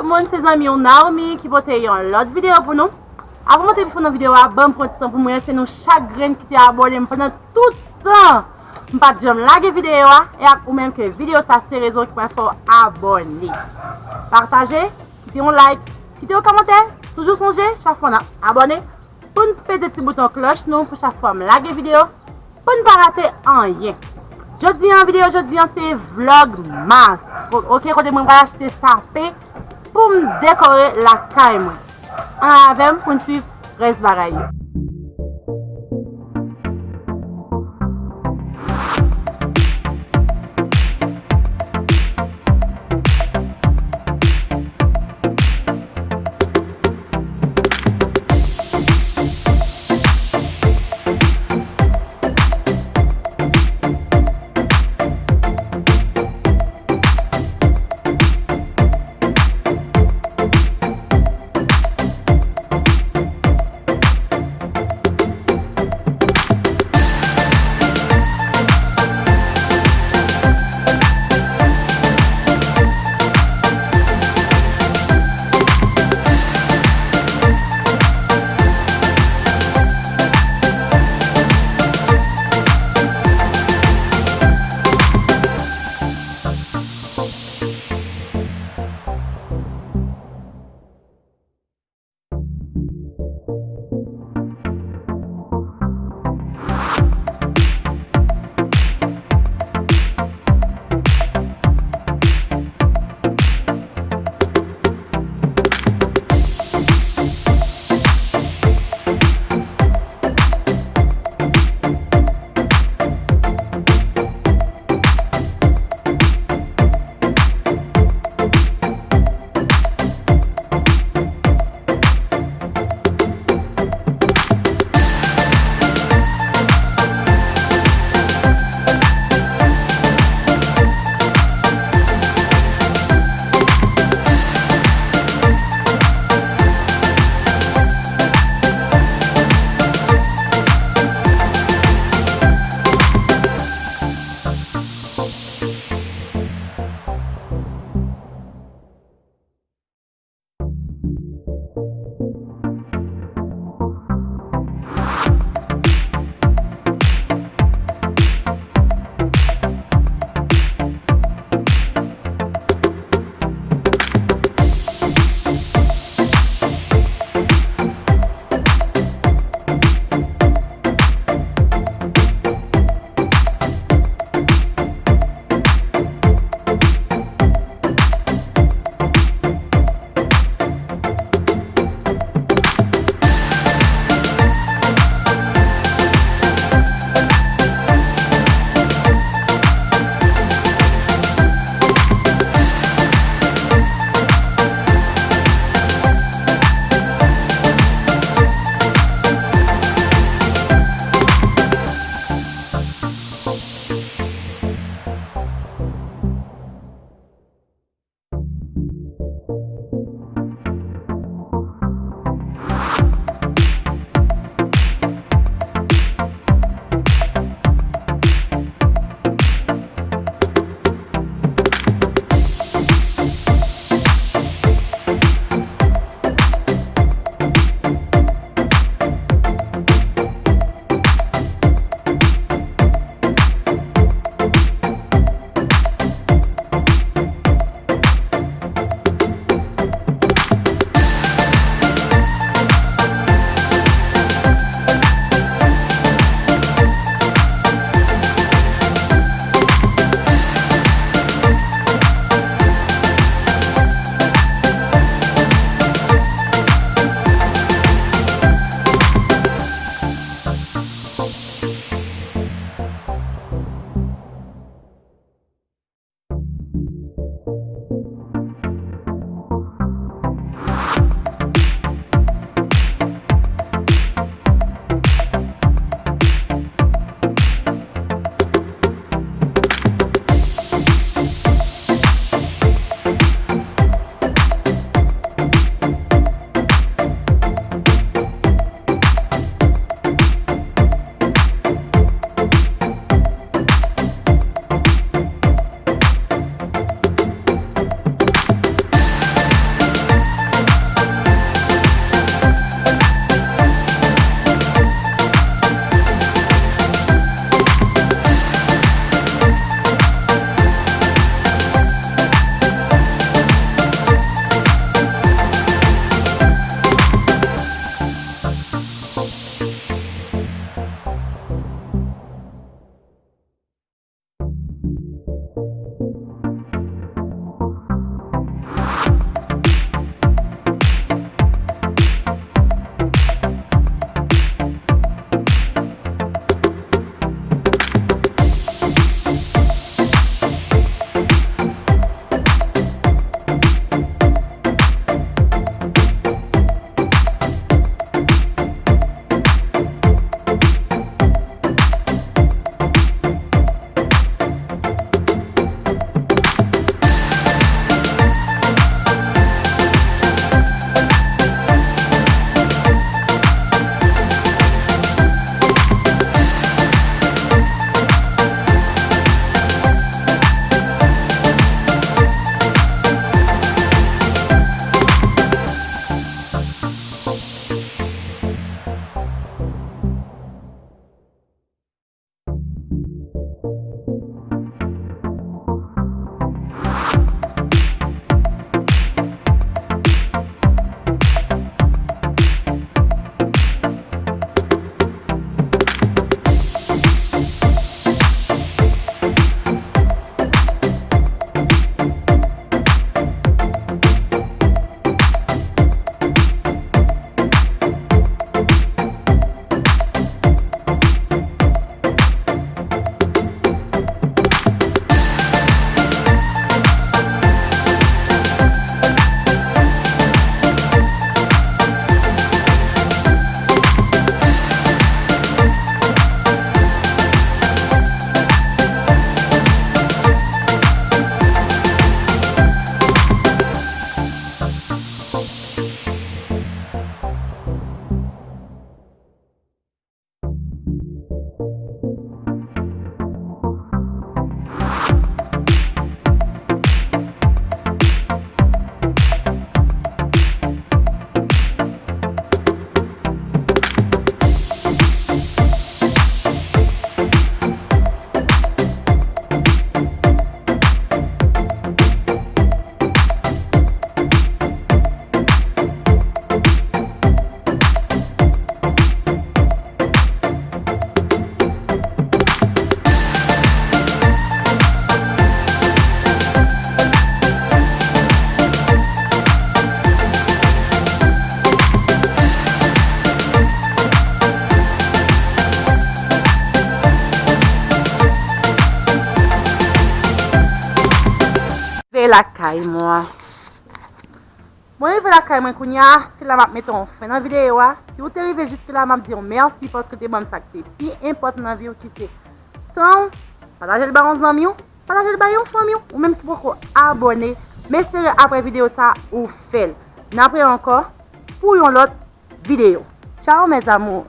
tout le monde, c'est amis Naomi qui vote l'autre vidéo pour nous. Avant de faire une vidéo, bon production pour moi, c'est nous chaque grain qui t'a abordé pendant tout le temps. Je ne pas jamais liker vidéo et ou même que vidéo ça c'est raison qui va faire abonner. Partagez, quittez un like, quittez un commentaire, toujours songer chaque fois abonner pour ne pas petit bouton cloche nous pour chaque fois liker vidéo pour ne pas rater rien. Je dis en vidéo, je dis c'est vlog mass. OK, quand je vais acheter sapé pour me décorer la caille. En avant pour suivre reste bagaille. rentre la caille moi. Moi arrive la caille moi kounya, c'est la m'a mettre en fin dans vidéo. Si vous arrivez jusque là m'a dire merci parce que t'es bon ça que puis important dans vie qui c'est tant partager le baron amis, partager le baron famille ou même si vous abonner. Mais espérez après vidéo ça ou fait. N'après encore pour une autre vidéo. Ciao mes amours.